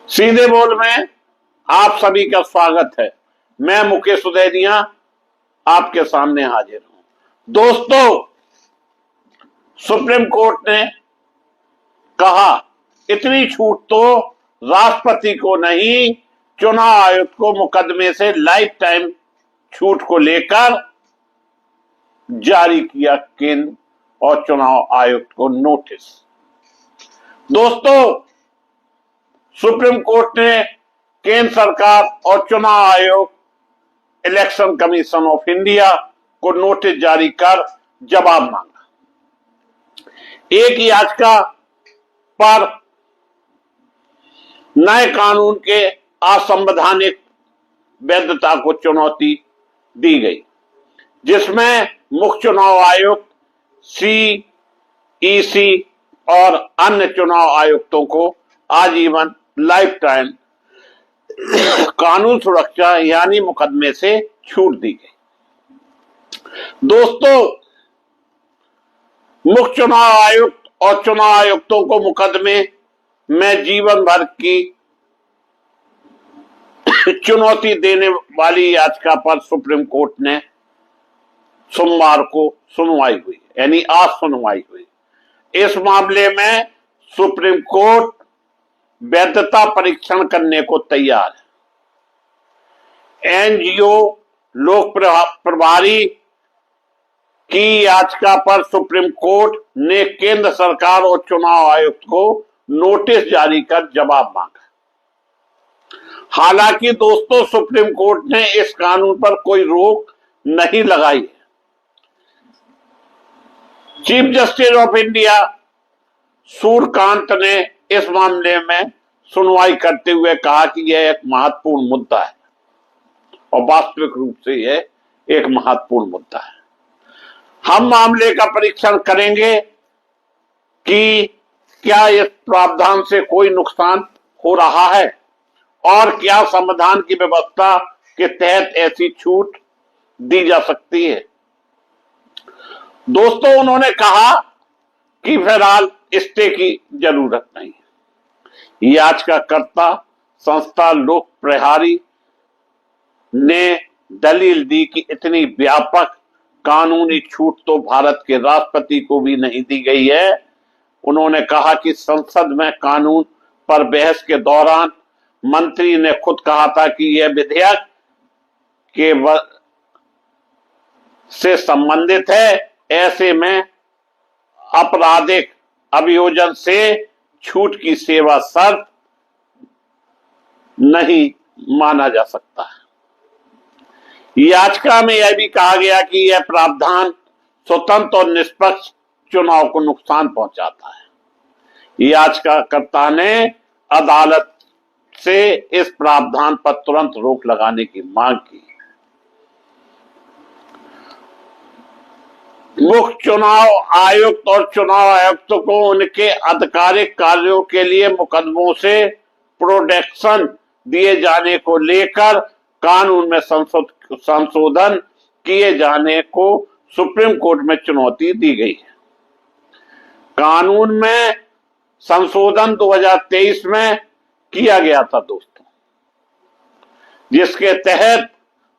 सीधे बोल में आप सभी का स्वागत है। मैं मुकेश उदैरिया आपके सामने हाजिर हूं। दोस्तों, सुप्रीम कोर्ट ने कहा इतनी छूट तो राष्ट्रपति को नहीं, चुनाव आयोग को मुकदमे से लाइफ टाइम छूट को लेकर जारी किया केंद्र और चुनाव आयुक्त को नोटिस। दोस्तों, सुप्रीम कोर्ट ने केंद्र सरकार और चुनाव आयोग, इलेक्शन कमीशन ऑफ इंडिया को नोटिस जारी कर जवाब मांगा। एक याचिका पर नए कानून के असंवैधानिक वैधता को चुनौती दी गई, जिसमें मुख्य चुनाव आयुक्त, सीईसी और अन्य चुनाव आयुक्तों को आजीवन लाइफ टाइम कानून सुरक्षा यानी मुकदमे से छूट दी गई। दोस्तों, मुख्य चुनाव आयुक्त और चुनाव आयुक्तों को मुकदमे में जीवन भर की चुनौती देने वाली याचिका पर सुप्रीम कोर्ट ने सोमवार को सुनवाई हुई, यानी आज सुनवाई हुई। इस मामले में सुप्रीम कोर्ट वैधता परीक्षण करने को तैयार है। एनजीओ लोक प्रभारी की याचिका पर सुप्रीम कोर्ट ने केंद्र सरकार और चुनाव आयुक्त को नोटिस जारी कर जवाब मांगा। हालांकि दोस्तों, सुप्रीम कोर्ट ने इस कानून पर कोई रोक नहीं लगाई है। Chief justice of India Suryakant ने इस मामले में सुनवाई करते हुए कहा कि यह एक महत्वपूर्ण मुद्दा है और वास्तविक रूप से यह एक महत्वपूर्ण मुद्दा है। हम मामले का परीक्षण करेंगे कि क्या इस प्रावधान से कोई नुकसान हो रहा है और क्या संविधान की व्यवस्था के तहत ऐसी छूट दी जा सकती है। दोस्तों, उन्होंने कहा कि फिलहाल स्टे की जरूरत नहीं है। याचिकाकर्ता संस्था लोक प्रहरी ने दलील दी कि इतनी व्यापक कानूनी छूट तो भारत के राष्ट्रपति को भी नहीं दी गई है। उन्होंने कहा कि संसद में कानून पर बहस के दौरान मंत्री ने खुद कहा था कि यह विधेयक के से संबंधित है। ऐसे में आपराधिक अभियोजन से छूट की सेवा शर्त नहीं माना जा सकता है। याचिका में यह भी कहा गया कि यह प्रावधान स्वतंत्र और निष्पक्ष चुनाव को नुकसान पहुंचाता है। याचिकाकर्ता ने अदालत से इस प्रावधान पर तुरंत रोक लगाने की मांग की। मुख्य चुनाव आयुक्त और चुनाव आयुक्त को उनके आधिकारिक कार्यों के लिए मुकदमों से प्रोटेक्शन दिए जाने को लेकर कानून में संशोधन किए जाने को सुप्रीम कोर्ट में चुनौती दी गई है। कानून में संशोधन 2023 में किया गया था दोस्तों, जिसके तहत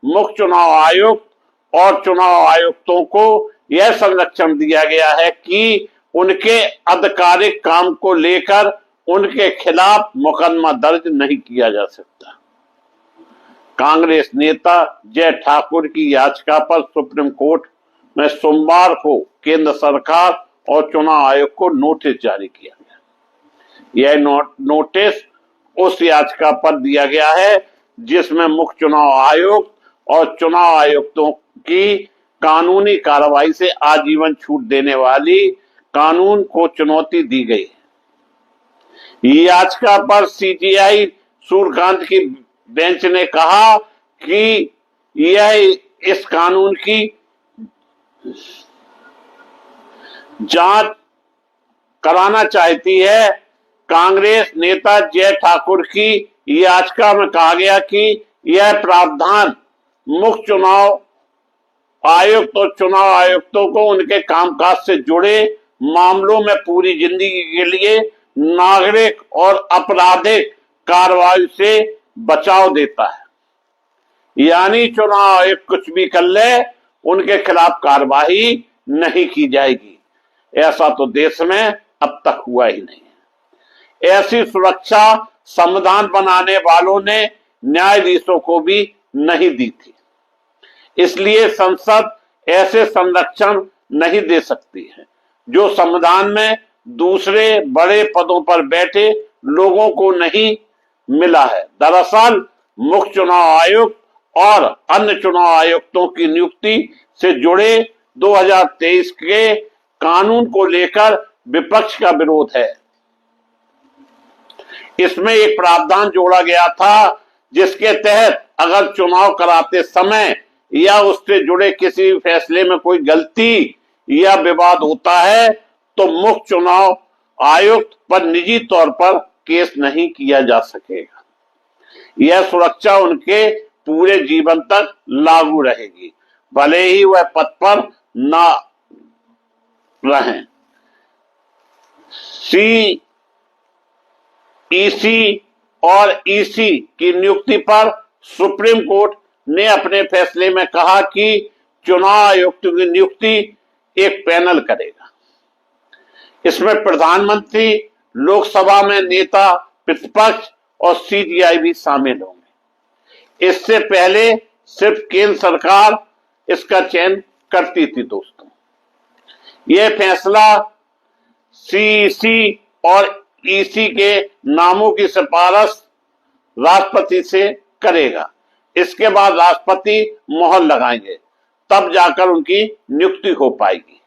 मुख्य चुनाव आयुक्त और चुनाव आयुक्तों को यह संरक्षण दिया गया है कि उनके आधिकारिक काम को लेकर उनके खिलाफ मुकदमा दर्ज नहीं किया जा सकता। कांग्रेस नेता जय ठाकुर की याचिका पर सुप्रीम कोर्ट में सोमवार को केंद्र सरकार और चुनाव आयोग को नोटिस जारी किया गया। यह नोटिस उस याचिका पर दिया गया है जिसमें मुख्य चुनाव आयुक्त और चुनाव आयुक्तों की कानूनी कार्रवाई से आजीवन छूट देने वाली कानून को चुनौती दी गई है। याचिका पर सीजीआई सूर्यकांत की बेंच ने कहा कि यह इस कानून की जांच कराना चाहती है। कांग्रेस नेता जय ठाकुर की याचिका में कहा गया कि यह प्रावधान मुख्य चुनाव आयुक्त और चुनाव आयुक्तों को उनके कामकाज से जुड़े मामलों में पूरी जिंदगी के लिए नागरिक और आपराधिक कार्रवाई से बचाव देता है। यानी चुनाव आयोग कुछ भी कर ले, उनके खिलाफ कार्रवाई नहीं की जाएगी। ऐसा तो देश में अब तक हुआ ही नहीं। ऐसी सुरक्षा संविधान बनाने वालों ने न्यायाधीशों को भी नहीं दी थी। इसलिए संसद ऐसे संरक्षण नहीं दे सकती है जो संविधान में दूसरे बड़े पदों पर बैठे लोगों को नहीं मिला है। दरअसल मुख्य चुनाव आयुक्त और अन्य चुनाव आयुक्तों की नियुक्ति से जुड़े 2023 के कानून को लेकर विपक्ष का विरोध है। इसमें एक प्रावधान जोड़ा गया था जिसके तहत अगर चुनाव कराते समय या उससे जुड़े किसी फैसले में कोई गलती या विवाद होता है तो मुख्य चुनाव आयुक्त पर निजी तौर पर केस नहीं किया जा सकेगा। यह सुरक्षा उनके पूरे जीवन तक लागू रहेगी, भले ही वह पद पर न रहें। सीईसी और ईसी की नियुक्ति पर सुप्रीम कोर्ट ने अपने फैसले में कहा कि चुनाव आयुक्त की नियुक्ति एक पैनल करेगा। इसमें प्रधानमंत्री, लोकसभा में नेता प्रतिपक्ष और सीजीआई भी शामिल होंगे। इससे पहले सिर्फ केंद्र सरकार इसका चयन करती थी। दोस्तों, यह फैसला सीईसी और ईसी के नामों की सिफारिश राष्ट्रपति से करेगा। इसके बाद राष्ट्रपति मोहर लगाएंगे, तब जाकर उनकी नियुक्ति हो पाएगी।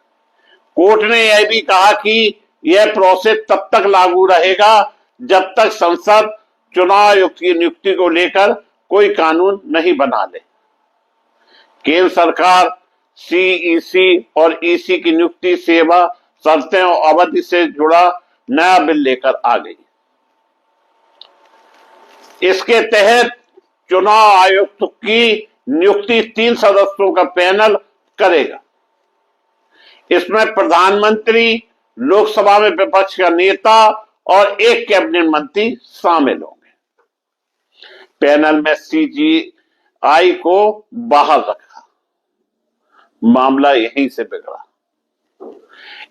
कोर्ट ने यह भी कहा कि यह प्रोसेस तब तक लागू रहेगा जब तक संसद चुनाव आयुक्त की नियुक्ति को लेकर कोई कानून नहीं बना ले। केंद्र सरकार सीईसी और ईसी की नियुक्ति, सेवा, शर्तें और अवधि से जुड़ा नया बिल लेकर आ गई। इसके तहत चुनाव आयुक्त की नियुक्ति 3 सदस्यों का पैनल करेगा। इसमें प्रधानमंत्री, लोकसभा में विपक्ष का नेता और एक कैबिनेट मंत्री शामिल होंगे। पैनल में सीजीआई को बाहर रखा, मामला यहीं से बिगड़ा।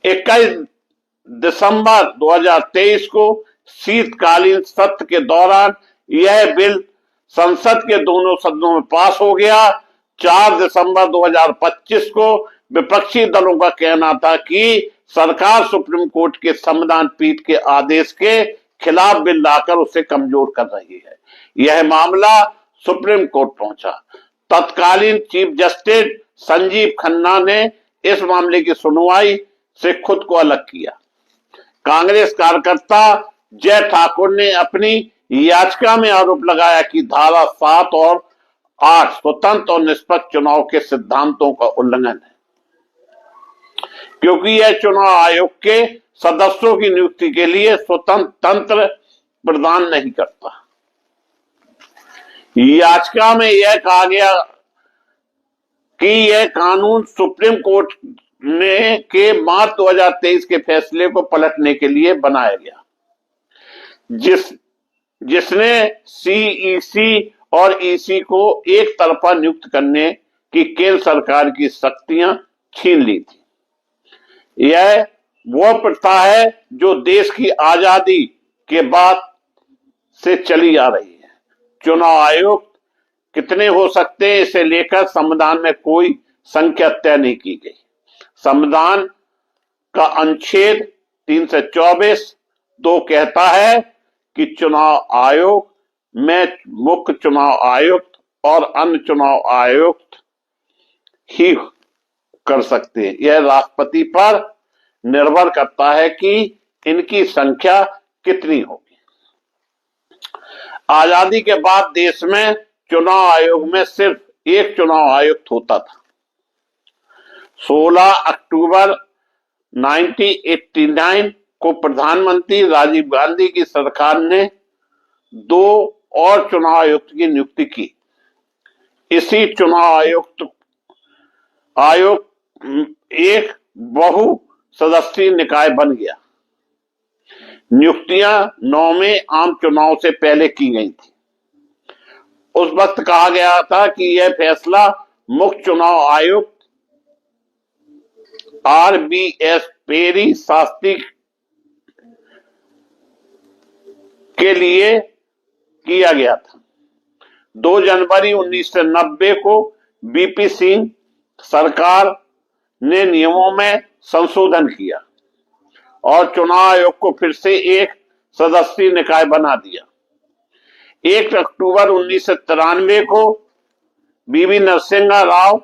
21 दिसंबर 2023 को शीतकालीन सत्र के दौरान यह बिल संसद के दोनों सदनों में पास हो गया। 4 दिसंबर 2025 को विपक्षी दलों का कहना था कि सरकार सुप्रीम कोर्ट के संविधान पीठ के आदेश के खिलाफ बिल लाकर उसे कमजोर कर रही है। यह मामला सुप्रीम कोर्ट पहुंचा। तत्कालीन चीफ जस्टिस संजीव खन्ना ने इस मामले की सुनवाई से खुद को अलग किया। कांग्रेस कार्यकर्ता जय ठाकुर ने अपनी याचिका में आरोप लगाया कि धारा 7 और 8 स्वतंत्र और निष्पक्ष चुनाव के सिद्धांतों का उल्लंघन है, क्योंकि यह चुनाव आयोग के सदस्यों की नियुक्ति के लिए स्वतंत्र प्रदान नहीं करता। याचिका में यह कहा गया कि यह कानून सुप्रीम कोर्ट ने के मार्च 2023 के फैसले को पलटने के लिए बनाया गया, जिसने सीईसी और ईसी को एक तरफा नियुक्त करने की केंद्र सरकार की शक्तियां छीन ली थी। यह वह प्रथा है जो देश की आजादी के बाद से चली आ रही है। चुनाव आयुक्त कितने हो सकते हैं, इसे लेकर संविधान में कोई संख्या तय नहीं की गई। संविधान का अनुच्छेद 324(2) कहता है कि चुनाव आयोग में मुख्य चुनाव आयुक्त और अन्य चुनाव आयुक्त ही कर सकते हैं। यह राष्ट्रपति पर निर्भर करता है कि इनकी संख्या कितनी होगी। आजादी के बाद देश में चुनाव आयोग में सिर्फ एक चुनाव आयुक्त होता था। 16 अक्टूबर 1989 को प्रधानमंत्री राजीव गांधी की सरकार ने 2 और चुनाव आयुक्त की नियुक्ति की। इसी चुनाव आयोग एक बहु सदस्यीय निकाय बन गया। नियुक्तियां 9वें आम चुनाव से पहले की गई थी। उस वक्त कहा गया था कि यह फैसला मुख्य चुनाव आयुक्त RBS पेरी शास्त्री के लिए किया गया था। 2 जनवरी 1990 को BP सिंह सरकार ने नियमों में संशोधन किया और चुनाव आयोग को फिर से एक सदस्यीय निकाय बना दिया। 1 अक्टूबर 1993 को BV नरसिम्हा राव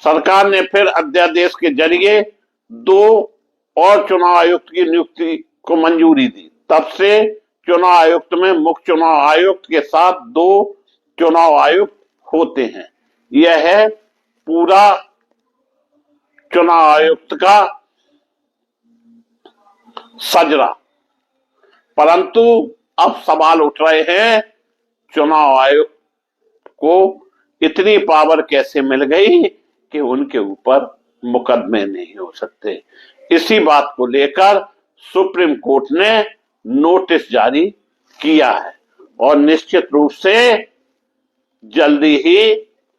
सरकार ने फिर अध्यादेश के जरिए 2 और चुनाव आयुक्त की नियुक्ति को मंजूरी दी। तब से चुनाव आयुक्त में मुख्य चुनाव आयुक्त के साथ 2 चुनाव आयुक्त होते हैं। यह है पूरा चुनाव आयुक्त का सजरा। परंतु अब सवाल उठ रहे हैं, चुनाव आयोग को इतनी पावर कैसे मिल गई कि उनके ऊपर मुकदमे नहीं हो सकते। इसी बात को लेकर सुप्रीम कोर्ट ने नोटिस जारी किया है और निश्चित रूप से जल्दी ही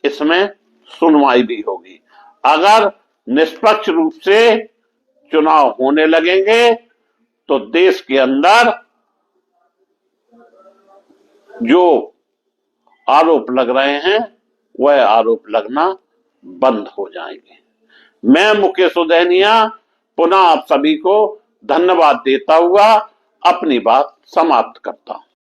इसमें सुनवाई भी होगी। अगर निष्पक्ष रूप से चुनाव होने लगेंगे तो देश के अंदर जो आरोप लग रहे हैं वह आरोप लगना बंद हो जाएंगे। मैं मुकेश उदैनिया पुनः आप सभी को धन्यवाद देता हुआ अपनी बात समाप्त करता हूं।